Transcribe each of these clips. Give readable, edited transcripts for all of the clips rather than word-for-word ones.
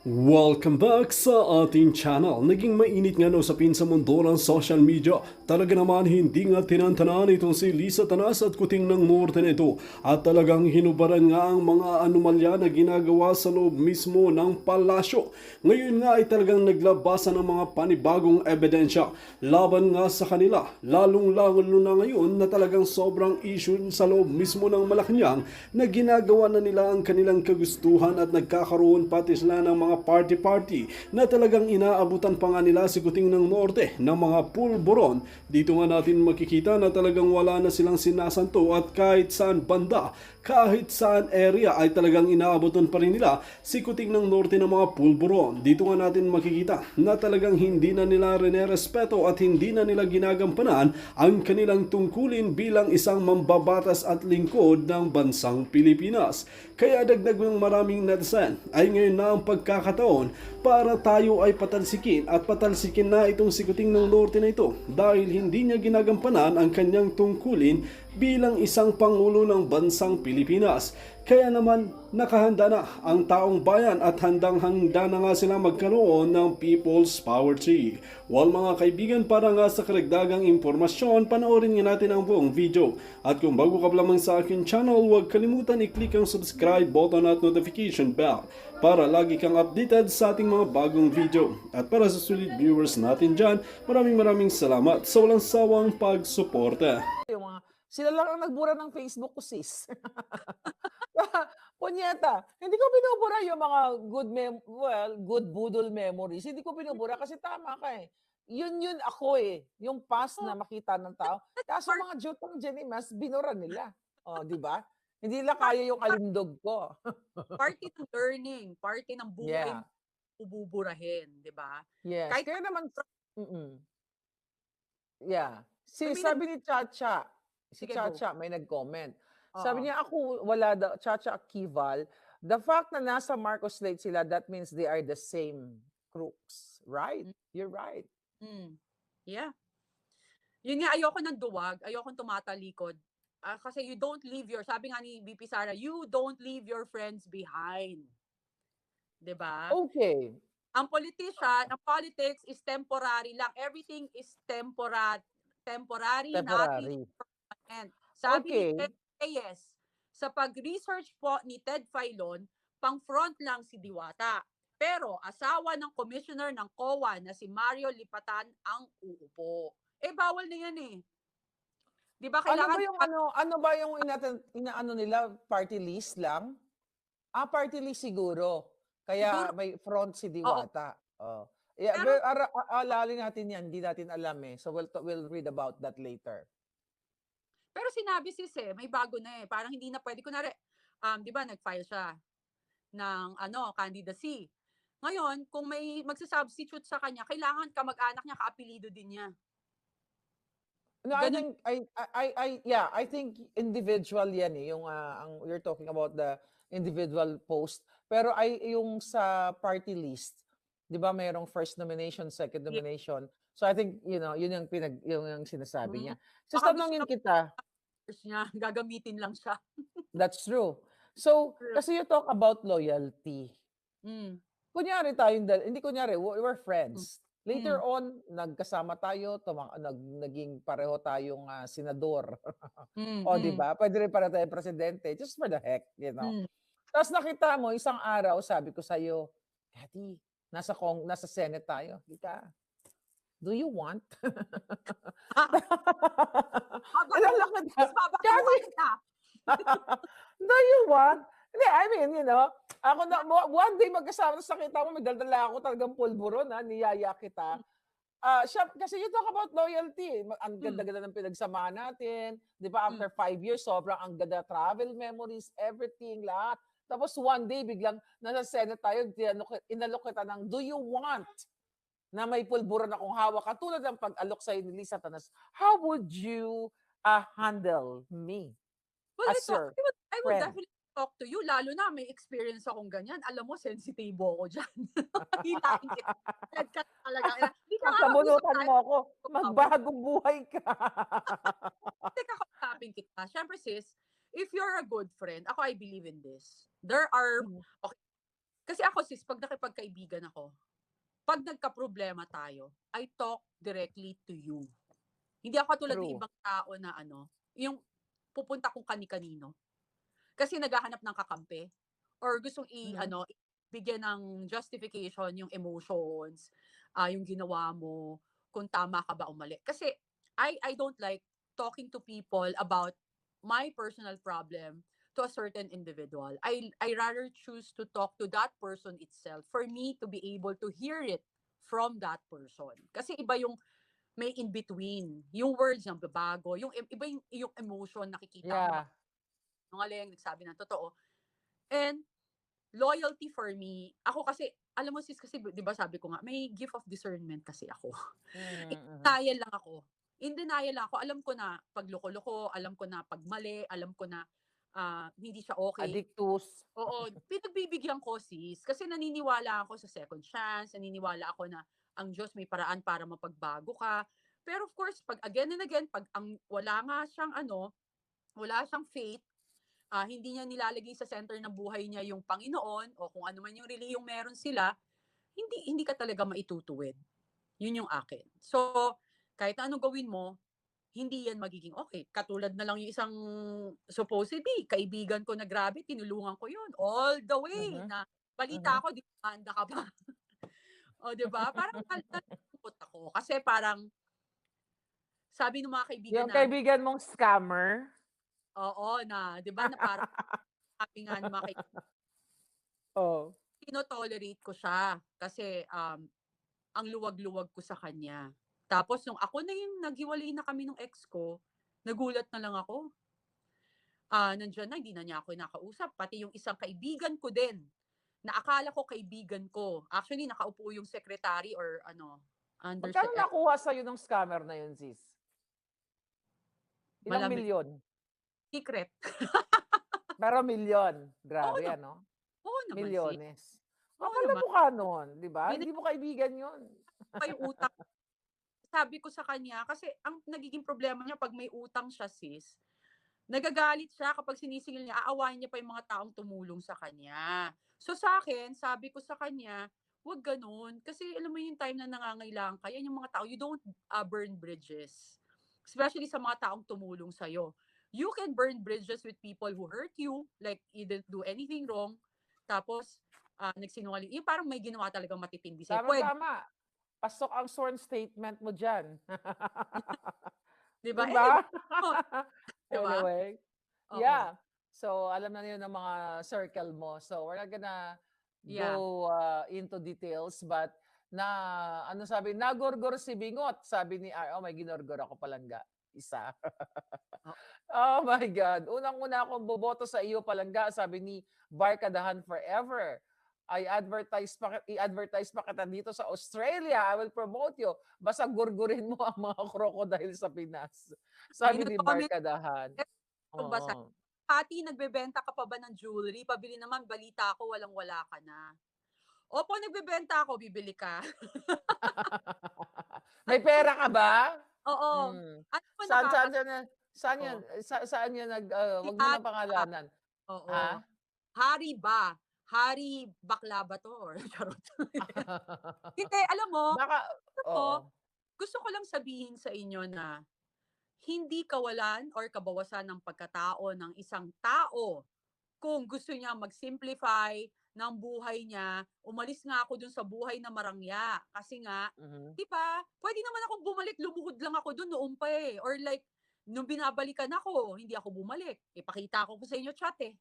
Welcome back sa ating channel. Naging mainit nga na usapin sa mundo ng social media. Talaga naman hindi nga tinantanan itong si Lisa Tanas at Kuting ng Norte na ito. At talagang hinubaran nga ang mga anomalya na ginagawa sa loob mismo ng palasyo. Ngayon nga ay talagang naglabasan ng mga panibagong ebidensya laban nga sa kanila. Lalong-lalo na ngayon na talagang sobrang issue sa loob mismo ng Malacanang na ginagawa na nila ang kanilang kagustuhan at nagkakaroon pati sila ng mga party-party na talagang inaabutan pa nga nila si Kuting ng Norte ng mga pulburon. Dito nga natin makikita na talagang wala na silang sinasanto at kahit saan banda, kahit saan area ay talagang inaabutan pa rin nila si Kuting ng Norte ng mga pulburon. Dito nga natin makikita na talagang hindi na nila rinerespeto at hindi na nila ginagampanan ang kanilang tungkulin bilang isang mambabatas at lingkod ng bansang Pilipinas. Kaya dagdag ng maraming netizen ay ngayon na ang pagkakataon para tayo ay patalsikin at patalsikin na itong si Kuting ng Norte na ito dahil hindi niya ginagampanan ang kanyang tungkulin bilang isang pangulo ng bansang Pilipinas. Kaya naman nakahanda na ang taong bayan at handang-handa na nga sila magkaroon ng People's Power Tree. Well mga kaibigan, para nga sa karagdagang impormasyon, panoorin nga natin ang buong video. At kung bago ka pa lamang sa akin channel, huwag kalimutan i-click ang subscribe button at notification bell para lagi kang updated sa ating mga bagong video. At para sa solid viewers natin dyan, maraming salamat sa walang sawang pagsuporta. Yung mga, sila lang ang nagbura ng Facebook ko, sis. Punyeta, hindi ko binubura yung mga good budol memories. Hindi ko binubura kasi tama ka eh. Yun ako eh. Yung past na makita ng tao. Kaso mga jutong Jenimas, binura nila. O, di ba? Hindi nila kaya yung alindog ko. Party ng learning, party ng buhay Yeah. mo buburahin, 'di ba? Yes. Kahit Kaya naman, yeah. I mean, Sabi ni Chacha, si sige, go. Chacha may nag-comment. Oo. Sabi niya, ako, wala daw, Chacha Kival, the fact na nasa Marcos Slate sila, that means they are the same crooks. Right? You're right. Yeah. Yun nga, ayoko ng duwag, ayoko tumatalikod. Kasi you don't leave sabi nga ni BP Sara, you don't leave your friends behind. 'Di ba? Okay. Ang politics is temporary lang. Everything is temporary, nothing Temporary. permanent. Sabi ni Okay. Ted Reyes, sa pag-research po ni Ted Filon, pang-front lang si Diwata. Pero asawa ng commissioner ng COA na si Mario Lipatan ang uupo. Bawal na yan eh. 'Di ba kailangan Ano ba yung inaano nila, party list lang? Party list siguro. Kaya Siguro. may front si Diwata. Oh. Yeah, Pero alalin natin yan, hindi natin alam eh. So we'll read about that later. Pero sinabi may bago na eh. Parang hindi na pwede. Kunwari, 'di ba nag-file siya ng candidacy. Ngayon, kung may magsa-substitute sa kanya, kailangan kamag-anak niya, kaapelido din niya. No, Ganun. I think individual yan eh, yung you're talking about the individual post. Pero yung sa party list, 'di ba mayroong first nomination, second nomination. So I think, yun yung sinasabi niya. So Baka tanongin kita, niya, gagamitin lang siya. that's true. So, kasi you talk about loyalty. Kunyari hindi kunyari, we're friends. Later on, nagkasama tayo, naging pareho tayong senador. O, di ba? Pwede rin para tayong presidente, just for the heck, you know. Tapos nakita mo, isang araw, sabi ko sa'yo, Daddy, nasa Senate tayo. Dika, do you want? Do you want? Hindi, I mean, ako na, one day magkasama sa kita mo, may daldala ako talagang pulburon, niyaya kita. Siya, kasi you talk about loyalty. Ang ganda-ganda ng pinagsamahan natin. Di ba, after 5 years, sobrang ang ganda travel memories, everything, lahat. Tapos one day, biglang nasa Senate tayo, inalok kita ng, do you want? Na may pulburon akong hawak. Katulad ng pag-alok sa'yo ni Lisa Tanas, how would you handle me? Well, I would friend. definitely talk to you, lalo na may experience akong ganyan. Alam mo, sensitibo ako dyan. Hilahin kita. Ka talaga. Sabunutan mo ako. Magbagong buhay ka. Teka, kausapin kita. Siyempre sis, if you're a good friend, I believe in this. There are, okay, Kasi ako sis, pag nakipagkaibigan ako, pag nagka-problema tayo, I talk directly to you. Hindi ako katulad ng True. ibang tao na yung pupunta kung kani-kanino. Kasi naghahanap ng kakampi or gustong Mhm. bigyan ng justification yung emotions, yung ginawa mo, kung tama ka ba o mali. Kasi I don't like talking to people about my personal problem to a certain individual. I rather choose to talk to that person itself for me to be able to hear it from that person. Kasi iba yung may in between. Yung words yung babago, iba yung emotion nakikita mo Yeah. sinungaling, nagsabi ng totoo. And loyalty for me, ako kasi, alam mo sis, kasi di ba sabi ko nga, may gift of discernment kasi ako. In Mhm, mhm. denial lang ako. In denial lang ako. Alam ko na pag loko-loko, alam ko na pag mali, alam ko na hindi siya okay. Addictus. Oo, pinagbibigyan ko sis. Kasi naniniwala ako sa second chance, naniniwala ako na ang Diyos may paraan para mapagbago ka. Pero of course, pag again and again, pag wala nga siyang wala siyang faith, hindi niya nilalagay sa center ng buhay niya yung Panginoon o kung ano man yung reliyong meron sila, hindi ka talaga maitutuwid. Yun yung akin. So, kahit anong gawin mo, hindi yan magiging okay. Katulad na lang yung isang supposedly, kaibigan ko na grabe, tinulungan ko yun. All the way Mhm, na balita mhm. ko, demanda ka pa. O, di ba? Parang nalungkot ako. Kasi parang, sabi ng mga kaibigan Yung namin, kaibigan mong scammer? oo, na, di ba, na parang sabi nga ng mga kaibigan, Oh. tino-tolerate ko siya kasi ang luwag-luwag ko sa kanya. Tapos nung ako na yung naghiwalay na kami nung ex ko, nagulat na lang ako. Nandiyan na, hindi na niya ako nakausap. Pati yung isang kaibigan ko din, na akala ko kaibigan ko. Actually, nakaupo yung secretary or under Magkano nakuha sa'yo nung scammer na yun, sis? Ilang malamig. milyon? Secret. Pero milyon. Oo Grabe, naman. ano? Oo naman, sis. Milyones. Oo Kapal na naman. mukha nun, di ba? Binigyan Hindi mo kaibigan yun. ko yung utang. Sabi ko sa kanya, kasi ang nagiging problema niya pag may utang siya, sis, nagagalit siya kapag sinisingil niya, aawayin niya pa yung mga taong tumulong sa kanya. So sa akin, sabi ko sa kanya, wag ganun. Kasi alam mo yung time na nangangailangan ka, yan yung mga tao, you don't burn bridges. Especially sa mga taong tumulong sa'yo. You can burn bridges with people who hurt you, like you didn't do anything wrong, tapos nagsinungaling. Yung parang may ginawa talagang matitindi sa'yo. Pwede, Tama-tama. Pasok ang sworn statement mo dyan. di ba? Di Eh, ba? oh, di ba? Anyway, Oo. yeah. So, alam na yun ng mga circle mo. So, we're not gonna Yeah. go into details, but ano sabi, nagorgor si Bingot, sabi ni R. Oh, may ginorgor ako palangga. Isa. Oh, Oh my God. Unang-una akong boboto sa iyo, palangga, sabi ni Barkadahan Forever. I-advertise pa kita dito sa Australia. I will promote you. Basta gurgurin mo ang mga crocodile sa Pinas. may Sabi ni nag-comment, Barkadahan. kung ba Oo. Pati, nagbebenta ka pa ba ng jewelry? Pabili naman, balita ko, walang-wala ka na. Opo, nagbebenta ako, bibili ka. May pera ka ba? Oo. Hmm. Ano ba Saan saan saan saan yan nakakatawa? saan yan Si wag mo na Hari ba? pangalanan. Oo. Ha? Hari ba? Hari bakla ba to? Or charot. Hindi, Baka alam mo, oo. gusto ko lang sabihin sa inyo na hindi kawalan or kabawasan ng pagkatao ng isang tao kung gusto niya mag-simplify ng buhay niya, umalis nga ako dun sa buhay na marangya. Kasi nga, Mhm. di ba, pwede naman akong bumalik, lumuhod lang ako dun noon pa eh. Or like, nung binabalikan ako, hindi ako bumalik. Ipakita ko sa inyo chat eh.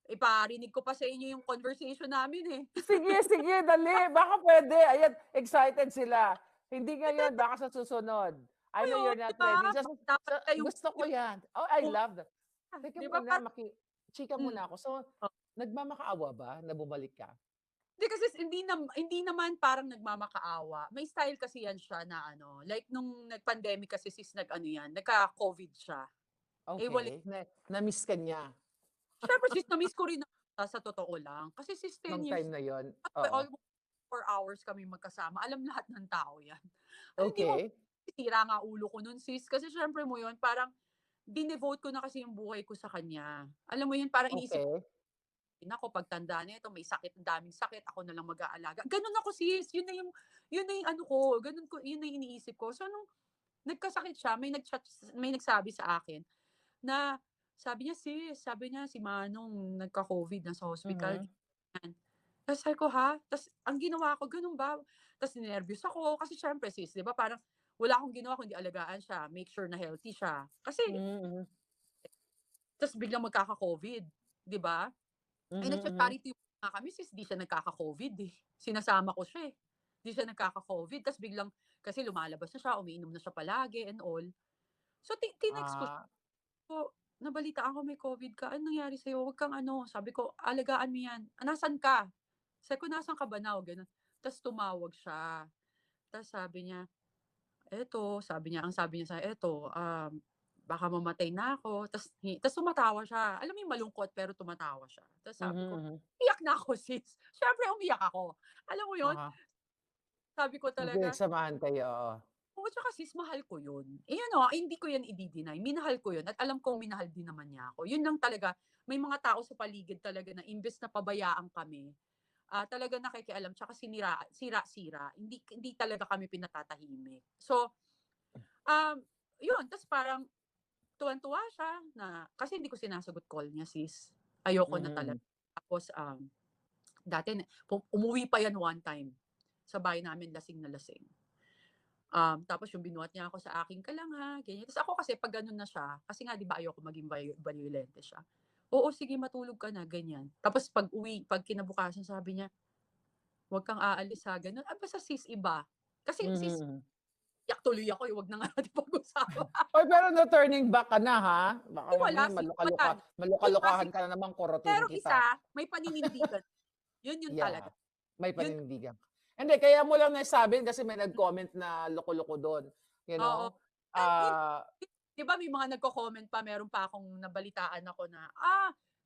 Iparinig ko pa sa inyo yung conversation namin eh. Sige, sige, dali. Baka pwede. Ayan, excited sila. Hindi ngayon, baka sa susunod. I know Ngayon, you're di not ba? ready. Dapat kayong, Gusto ko yan. Oh, I love that. Teka di ba, muna, chika mm, muna ako. So, oh. nagmamakaawa ba na bumalik ka? Di kasi hindi naman parang nagmamakaawa. May style kasi yan siya na like nung nag-pandemic kasi sis nagka-COVID siya. Eh wala. Okay. Na-miss ka niya Syempre sis, na-miss ko rin sa totoo lang. Kasi sis 10 nung years, time na yon. Oo. almost 4 hours kami magkasama. Alam lahat ng tao yan. Hindi mo Okay. sira nga ulo ko nun sis. Kasi syempre mo yun, parang dinevote ko na kasi yung buhay ko sa kanya. Alam mo yun, parang iniisip ko, Okay. Nako, pagtanda nito may sakit, ang daming sakit, ako na lang mag-aalaga. Gano'n ako sis, yun na yung ano ko, gano'n ko, yun na yung iniisip ko. So nung nagkasakit siya, may nagsabi sa akin na sabi niya, "Sis," sabi niya, "si Manong nagka-COVID, nasa hospital." Mhm. Ganyan. Tapos sabi ko, "Ha?" Tapos ang ginawa ko, "Ganun ba?" Tapos ninervyos ako kasi siyempre sis, 'di ba parang wala akong ginawa kundi alagaan siya, make sure na healthy siya. Kasi Mhm, tas biglang magkaka-COVID, 'di ba? Eh, mhm, mhm. nagcha-charity work nga kami sis, 'di siya nagkaka-COVID, eh. Sinasama ko siya, eh. 'Di siya nagkaka-COVID tas biglang kasi lumalabas na siya, umiinom na siya palagi and all. So tinext ko siya, Ah, po, "Nabalitaan ko may COVID ka, anong nangyari sa'yo? Huwag kang ano," sabi ko, "alagaan mo 'yan. Ah, nasaan ka?" Sabi ko, "Nasaan ka ba now?" Gano'n. Tas tumawag siya, tas sabi niya, "Eto," ang sabi niya sa'kin, "Eto, baka mamatay na ako." Tas tumatawa siya. Alam mo yung malungkot pero tumatawa siya. Tas mhm, sabi ko, mhm. iyak na ako sis. Siyempre umiyak ako. Alam mo yun, Uh-huh. sabi ko talaga, Pinagsamahan kayo, oo. oo, tsaka sis mahal ko yun. Eh, ano, hindi ko yan i-de-deny. Minahal ko yun at alam kong minahal din naman niya ako. Yun lang talaga, may mga tao sa paligid talaga na imbes na pabayaan kami, talaga nakikialam tsaka sira-sira. Hindi hindi talaga kami pinatatahimik. So, um, yun, tas parang tuwang-tuwa siya na kasi hindi ko sinasagot call niya sis. Ayoko Mhm, na talaga. mhm. Tapos, dati umuwi pa yan one time. Sa bahay namin lasing na lasing. Tapos yung binuhat niya ako sa akin, "Ka lang ha," ganyan. Tapos ako kasi 'pag gano'n na siya, kasi nga 'di ba ayoko maging violente siya. "Oo, sige matulog ka na," ganyan. Tapos 'pag kinabukasan sabi niya, "Huwag kang aalis ha," gano'n. Basta sis iba. Kasi Mhm, sis, mhm. iyak tuloy ako, eh, 'wag na nga natin pag-usapan. Uy, pero no turning back ka na, ha? Baka Ay wala mamaya sis, wala na. Yun nga maluka-lukahan sis, ka na naman, kurutin pero kita. isa, may paninindigan. Yun talaga. Yeah, may Yun, paninindigan. Hindi, kaya mo lang nasabi kasi may nag-comment na loko-loko dun, you oo. know? And yun, Ah, 'di ba may mga nagko-comment pa, meron pa akong nabalitaan ako na,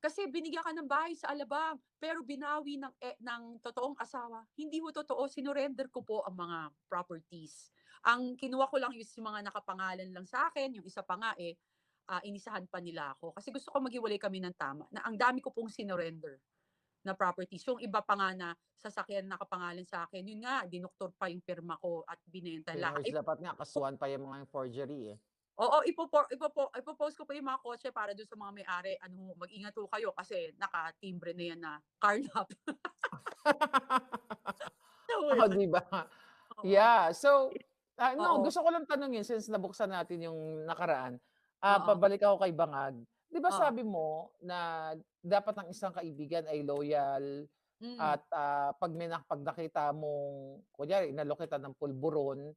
kasi binigyan ka ng bahay sa Alabang, pero binawi ng totoong asawa. Hindi ho totoo, sinurrender ko po ang mga properties. Ang kinuha ko lang is yung mga nakapangalan lang sa akin, yung isa pa nga, inisahan pa nila ako. Kasi gusto ko maghiwalay kami ng tama, na ang dami ko pong sinurrender na properties. Yung iba pa nga na sasakyan nakapangalan sa akin, yun nga, dinuktor pa yung pirma ko at binenta lahat. George, dapat nga kasuhan pa yung mga forgery, eh. Oo, ipo-post ko pa yung mga kotse para dun sa mga may-ari, ano, mag-ingat ho kayo kasi nakatimbre na yan na carnap. Alam mo Oh, yun? 'di ba? Oo, Yeah, so, no, oo, gusto ko lang tanungin since nabuksan natin yung nakaraan, oo, pabalik ako kay Bangag. 'Di ba oo, sabi mo na dapat ang isang kaibigan ay loyal hmm, at, 'pag nakita mong kunyari inalok kita ng pulburon,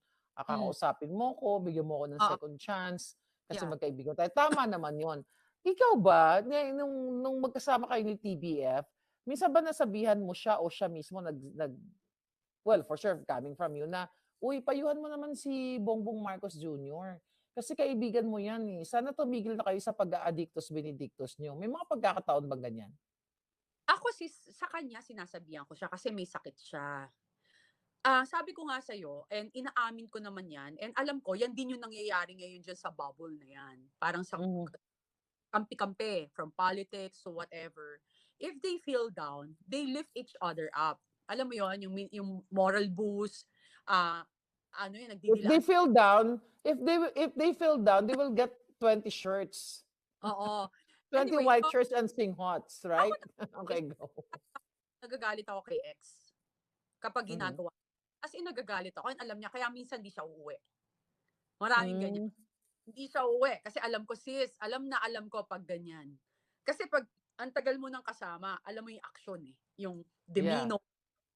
hmm, kakausapin mo ko, bigyan mo ako ng oo, second chance kasi yeah. magkaibigan tayo. Tama naman yon. Ikaw ba, nung magkasama kayo ni TBF, minsan ba nasabihan mo siya o siya mismo well, for sure coming from you na, "Uy, payuhan mo naman si Bongbong Marcos Jr. Kasi kaibigan mo 'yan, eh. Sana tumigil na kayo sa pag-a-addictus benedictus niyo." May mga pagkakataon bang ganyan? Ako sa kanya sinasabihan ko siya kasi may sakit siya. Sabi ko nga sa'yo and inaamin ko naman 'yan and alam ko 'yan din yung nangyayari ngayon diyan sa bubble na 'yan. Parang sa Mhm. kampi-kampi, from politics to whatever. If they feel down, they lift each other up. Alam mo yon, yung moral boost, ano yun, If they nagdidilaan. feel down, if they feel down, they will get 20 shirts. Oo. 20 Anyway, white so shirts and sing hots, ako right? is Okay, go. nagagalit ako kay ex kapag Mhm. ginagawa. As in nagagalit ako and alam niya kaya minsan di siya uuwi. Maraming ganyan. Hmm, Hindi siya uuwi kasi alam ko sis, alam ko 'pag ganyan. Kasi 'pag ang tagal mo ng kasama, alam mo yung aksyon, eh, yung yeah, demeanor.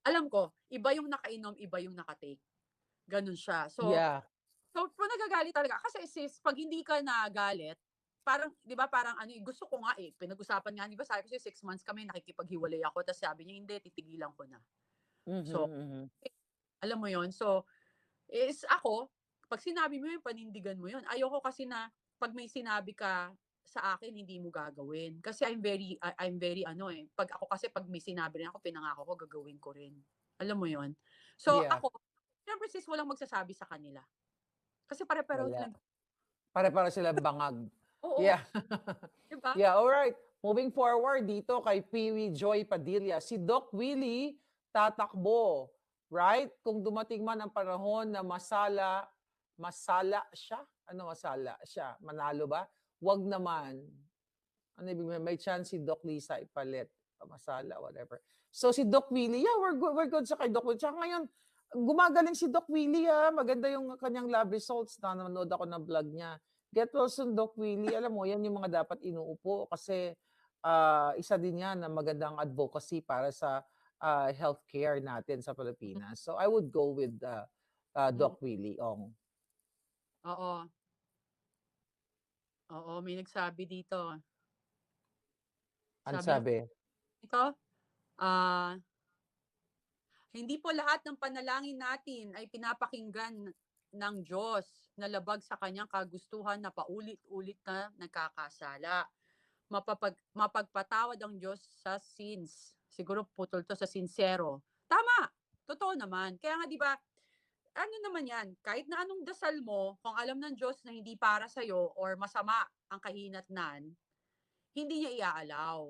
Alam ko, iba yung nakainom, iba yung naka-take, gano'n siya. yeah. So kung nagagalit talaga kasi sis 'pag hindi ka nagalit, parang 'di ba parang ano, eh, gusto ko nga, eh, pinag-usapan nga 'di ba sabi ko sa'yo 6 months kami nakikipaghiwalay ako ta's sabi niya, "Hindi, titigilan ko na." Mhm, So, mhm. alam mo yon. So, is ako, 'pag sinabi mo yun, panindigan mo yun. Ayoko kasi na 'pag may sinabi ka sa akin hindi mo gagawin. Kasi I'm very ano, eh, 'pag ako kasi 'pag may sinabi rin ako, pinangako ko gagawin ko rin. Alam mo yon. So Yeah, ako, siyempre sis walang magsasabi sa kanila. Kasi pare-pareho wala. nilang Pare-pareho silang bangag. oo, Yeah. 'di ba? Yeah, alright. Moving forward dito kay Piwi Joy Padilla, si Doc Willie tatakbo, right? Kung dumating man ang panahon na masala siya? Ano masala siya? Manalo ba? Wag naman. Ano ibig sabihin? May chance si Doc Lisa ipalit. Masala, whatever. So si Doc Willie, yeah, we're good sa kay Doc Willie. Tsaka ngayon, gumagaling si Doc Willie, maganda yung kanyang lab results. Nanonood ako ng vlog niya. Get well soon, Doc Willie. Alam mo, yan yung mga dapat inuupo kasi isa din yan na magandang advocacy para sa healthcare natin sa Pilipinas. So I would go with Doc Willie Ong. Oo. Oo, may nagsabi dito. Ano Sabi sabi? ito, hindi po lahat ng panalangin natin ay pinapakinggan ng Diyos na labag sa kanyang kagustuhan na paulit-ulit na nagkakasala. Mapagpatawad ang Diyos sa sins. Siguro putol to sa sincero. Tama! Totoo naman. Kaya nga, di ba, ano naman yan, kahit na anong dasal mo, kung alam ng Diyos na hindi para sa'yo or masama ang kahinatnan, hindi niya iaalaw.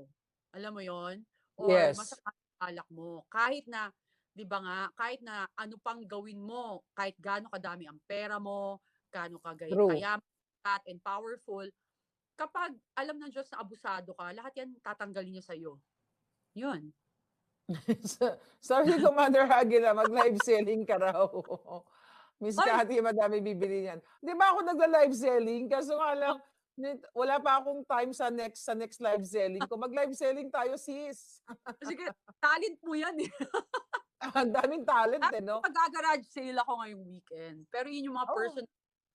Alam mo yon? Or Yes. masama ang alak mo. Kahit na, di ba nga, kahit na ano pang gawin mo, kahit gaano kadami ang pera mo, gaano True. kayaman and powerful, kapag alam ng Diyos na abusado ka, lahat yan tatanggalin niya sa'yo. Yun. Sabi ni Commander Hagila, mag-live selling ka raw. Miss Ay! Cathy, madami bibili niyan. Di ba ako nagla-live selling? Kaso nga lang, wala pa akong time sa next live selling ko. Mag-live selling tayo, sis. Sige, talent mo yan eh. Ang daming talent eh, no? Mag-garage sale ako ngayong weekend. Pero yun yung mga Oh. person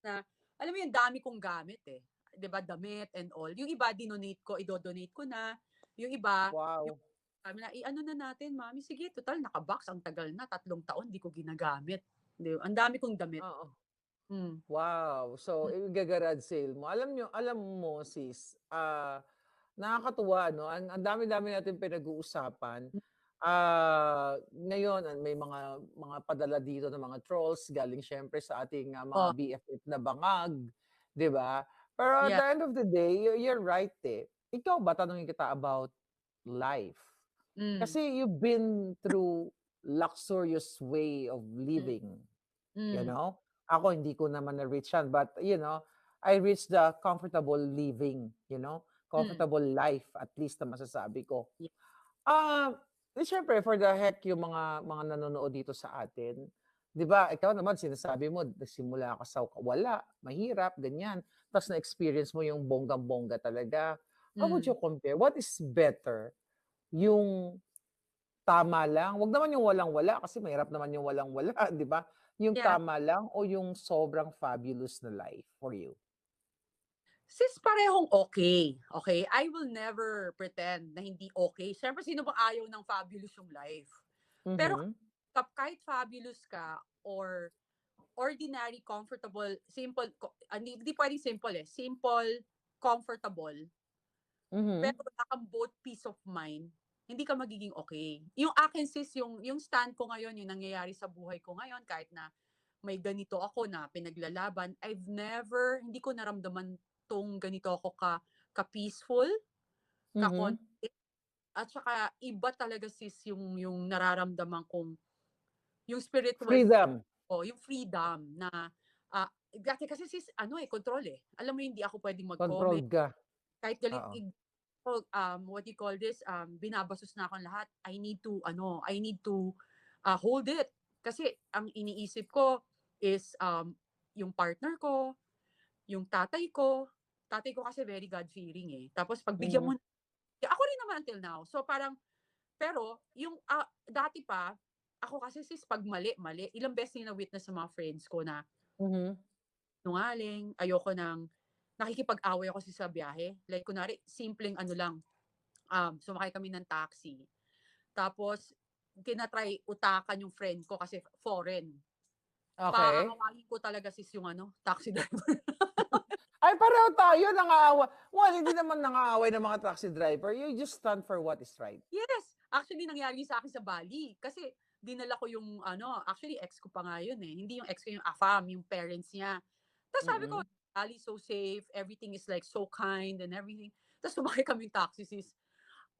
na, alam mo yung dami kong gamit eh. 'Di ba, damit and all. Yung iba, dinonate ko, idodonate ko na. Yung iba, Wow. sabi na, ano na natin, mami, sige, total, nakabox, ang tagal na, 3 taon, di ko ginagamit. Ang dami kong damit. Oo. Mm. Wow. So, i-garage sale mo. Alam mo, sis, nakakatuwa, no? Ang dami-dami natin pinag-uusapan. Ngayon, may mga padala dito ng mga trolls galing syempre sa ating mga Oh. BFF na bangag, 'di ba? Pero at Yeah. the end of the day, you're right eh. Ikaw ba, tanungin kita about life? Mm. Kasi you've been through luxurious way of living, you Mm. know? Ako hindi ko naman na-reach yan, but you know, I reached the comfortable living, you know? Comfortable life, at least na masasabi ko. Yeah. Siyempre, for the heck, yung mga nanonood dito sa atin, di ba, ikaw naman, sinasabi mo, nagsimula ka sa wala, mahirap, ganyan. Tapos na-experience mo yung bonggang-bongga talaga. How would you compare? What is better? Yung tama lang? Wag naman yung walang-wala, kasi mahirap naman yung walang-wala, di ba? Yung Yeah. tama lang o yung sobrang fabulous na life for you? Sis, parehong okay. Okay? I will never pretend na hindi okay. Siyempre, sino bang ayaw ng fabulous yung life? Pero Mhm. kahit fabulous ka or ordinary, comfortable, simple, hindi pwedeng simple eh. Simple, comfortable, Mhm. pero wala kang both peace of mind, hindi ka magiging okay. Yung akin sis, yung stand ko ngayon, yung nangyayari sa buhay ko ngayon, kahit na may ganito ako na pinaglalaban, hindi ko naramdaman tong ganito ako ka-peaceful, Mhm. ka-content, at saka iba talaga sis yung nararamdaman kong yung spiritual Freedom. yung freedom na dati kasi sis control eh. Alam mo, hindi ako pwedeng mag-comment Controlled ka. kahit galit Oo. what do you call this, binabasos na akong lahat. I need to hold it kasi ang iniisip ko is yung partner ko, yung tatay ko kasi very God fearing eh. Tapos pagbigyan mo, ako rin naman until now. So parang, pero yung dati pa, ako kasi sis, pag mali, ilang beses na witness sa mga friends ko na Mhm. nungaling, ayoko nang nakikipag-away ako sa biyahe. Like, kunwari, simpleng lang, sumakay kami ng taxi. Tapos, tinatry utakan yung friend ko kasi foreign. Okay. Paawawin ko talaga sis yung taxi driver. Ay, pareho tayo, nang-aawa. Well, hindi naman nang-aaway ng mga taxi driver. You just stand for what is right. Yes! Actually, nangyari sa akin sa Bali. Kasi, dinala ko yung, actually, ex ko pa nga yun eh. Hindi yung ex ko, yung AFAM, yung parents niya. Tapos sabi ko, Bali so safe, everything is like so kind and everything. Tapos sumakay kaming taxi, sis.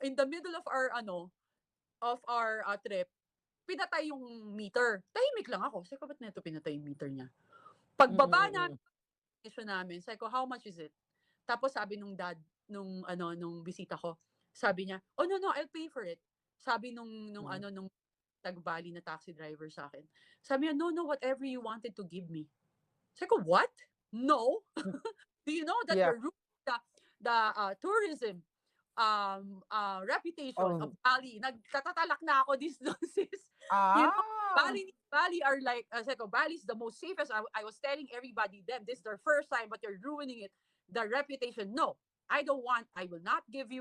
In the middle of our trip, pinatay yung meter. Tahimik lang ako. Sabi ko, ba't neto pinatay yung meter niya? Pagbaba na Mm. destination namin, sabi ko, how much is it? Tapos sabi nung dad, nung bisita ko, sabi niya, oh no, I'll pay for it. Sabi Mm. nung tagbali na taxi driver sa akin. Sabi niya, no, whatever you wanted to give me. Sabi ko, what? No. Do you know that Yeah. you're ruining the tourism reputation of Oh. Bali? Nagtatatalak na ako this sis. You know, Ah. Bali are like, sabi ko, Bali is the most safest. I was telling everybody them, this is their first time, but you're ruining it. The reputation. No, I will not give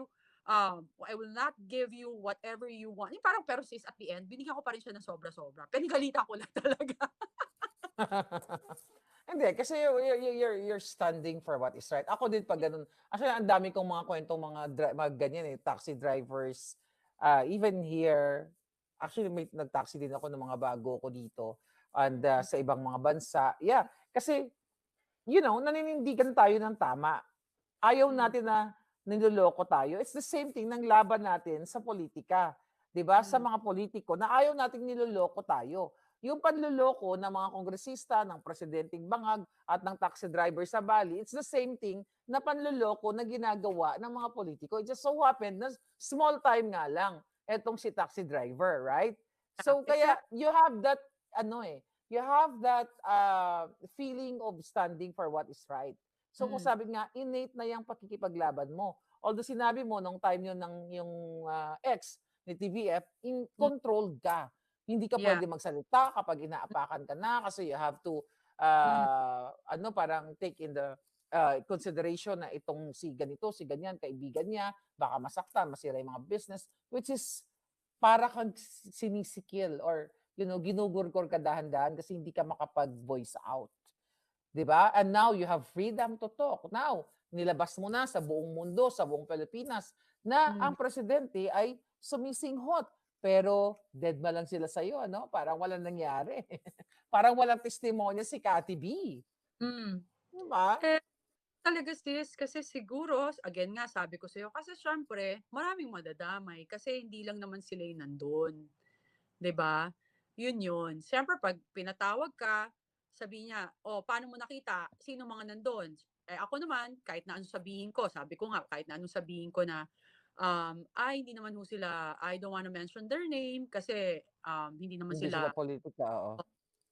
you whatever you want. Yung parang, pero sis, at the end, binigyan ko pa rin siya ng sobra-sobra. Pinagalitan ko lang talaga. Hindi, kasi you're standing for what is right. Ako din pag ganun. Actually, ang dami kong mga kwentong mga ganyan taxi drivers. Even here, actually may nag-taxi din ako ng mga bago ko dito and sa ibang mga bansa. Yeah, kasi naninindigan tayo ng tama. Ayaw natin na niloloko tayo. It's the same thing ng laban natin sa politika. 'Di ba? Sa mga politiko na ayaw nating niloloko tayo. Yung panloloko ng mga kongresista, ng presidenteng bangag at ng taxi driver sa Bali, it's the same thing na panloloko na ginagawa ng mga politiko. It just so happened na small time nga lang etong si taxi driver, right? So kaya you have that you have that feeling of standing for what is right. So kung sabi nga, innate na yung pakikipaglaban mo. Although sinabi mo nung time yun ng yung ex ni TVF, controlled ka. Hindi ka Yeah. pwede magsalita kapag inaapakan ka na kasi you have to parang take in the consideration na itong si ganito, si ganyan, kaibigan niya, baka masaktan, masira yung mga business, which is para kang sinisikil or ginugurgor ka dahan-dahan kasi hindi ka makapag-voice out. 'Di ba? And now you have freedom to talk. Now, nilabas mo na sa buong mundo, sa buong Pilipinas na ang presidente ay sumisinghot. Pero dead ma lang sila sa iyo, ano? Parang walang nangyari. Parang walang testimonya si Cathy B. Mm. 'Di ba? Talaga sis, kasi siguro, again nga, sabi ko sa'yo, kasi syempre, maraming madadamay kasi hindi lang naman sila yung nandun. 'Di ba? Yun. Siyempre, pag pinatawag ka, sabi niya, paano mo nakita? Sino mga nandun? Ako naman, kahit na anong sabihin ko, sabi ko nga, kahit na anong sabihin ko na, hindi naman ho sila, I don't wanna mention their name kasi hindi naman Hindi sila, sila politika, oo.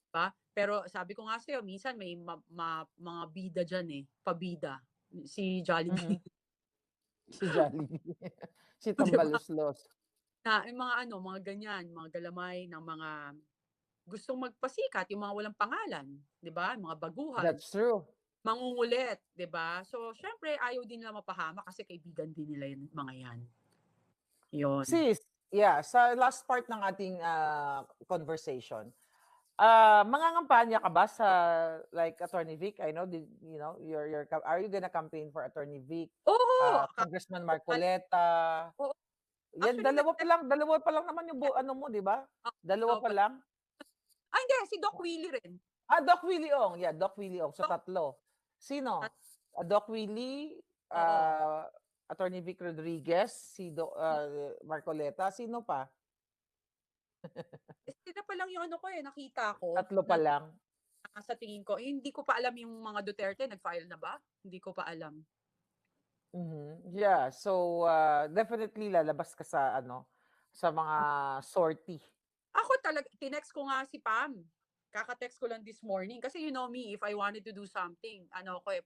ba? Pero sabi ko nga sa'yo, minsan may mga bida dyan pabida. Si Jollibee. Si Jollibee. Si Di ba? Tambaluslos. Na yung mga mga ganyan, mga galamay ng mga gustong magpasikat, yung mga walang pangalan, 'di ba? Mga baguhan, That's true. mangungulit, 'di ba? So, syempre ayaw din nila mapahamak kasi kaibigan din nila yung mga 'yan. 'Yon. Sis, yeah, sa last part ng ating conversation, mangangampanya ka ba sa like Attorney Vic? I know, are you gonna campaign for Attorney Vic? Oo, Congressman Marcoleta? oo. Yan, Actually, dalawa pa lang naman yung mo, di ba? Dalawa pa lang? hindi, si Doc Willie rin. Doc Willie Ong. Yeah, Doc Willie Ong. So, tatlo. Sino? Doc Willie, Oo. Attorney Vic Rodriguez, si Marcoleta. Sino pa? Sila pa lang yung nakita ko. Tatlo pa lang. Sa tingin ko, hindi ko pa alam yung mga Duterte, nag-file na ba? Hindi ko pa alam. Yeah, so definitely lalabas ka sa sa mga sortie. Ako talaga, tinext ko nga si Pam. Kaka-text ko lang this morning. Kasi you know me, if I wanted to do something,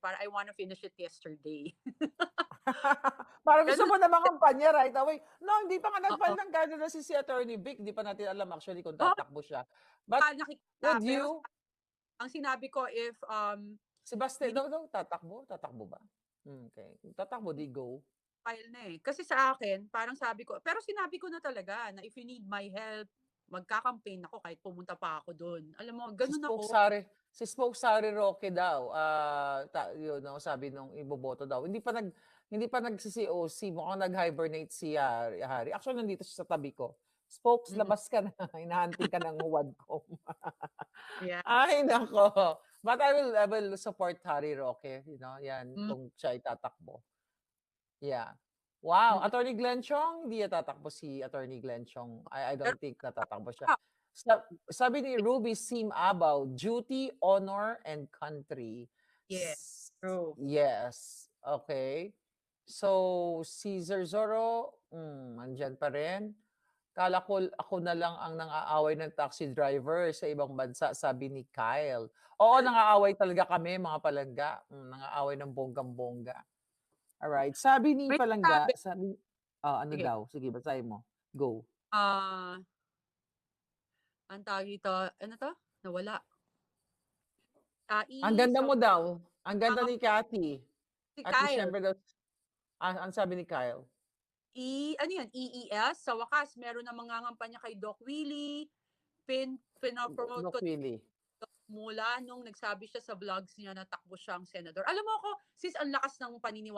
para I wanna finish it yesterday. Parang gusto Ganun. mo na kampanya right away. No, hindi pa nga nag-file ng candidacy si Attorney Vic. Hindi pa natin alam actually kung tatakbo siya. But Nakikita, would pero you? ang sinabi ko, if Si Baste, tatakbo? Tatakbo ba? Okay. Tatakbo, di go. file na Kasi sa akin, parang sabi ko, pero sinabi ko na talaga na if you need my help, magka-campaign ako kahit pumunta pa ako doon. Alam mo, ganun ako. Si Spoke Sari Roque daw, sabi nung iboboto daw. Hindi pa nagsi-COC, mukhang nag-hibernate si Harry. Actually, nandito siya sa tabi ko. Spokes, labas ka na. Hinahunting ka ng Wadcom. Yeah. Ay, nako. But I will support Harry Roque. Yan, kung siya itatakbo. Yeah. Wow, Mm. Attorney Glenn Chong, hindi tatakbo si Attorney Glenn Chong. I Pero don't think natatakbo siya. ah, Sabi ni Ruby Sim Abaw, duty, honor, and country. yes, true. Yes. Okay. So, si Zerzoro, andyan pa rin. Kala ko ako na lang ang nang-aaway ng taxi driver sa ibang bansa, sabi ni Kyle. Oo, nang-aaway talaga kami, mga palangga. Nang-aaway ng bonggang-bongga. Alright. Sabi ni May Palangga, sabi, ano sige, daw? Sige, basahin mo. Go. ah, ang tawag dito, ano to? Nawala. Ang ganda mo daw. Ang ganda Mga ni Cathy. si At least, Kyle, syempre daw, ang sabi ni Kyle. ano yan, EES, sa wakas, meron na mangangampanya kay Doc Willie, pinopromote Doc ko Willie. mula nung nagsabi siya sa vlogs niya na takbo siyang senador. Alam mo ako, sis, ang lakas ng paniniwala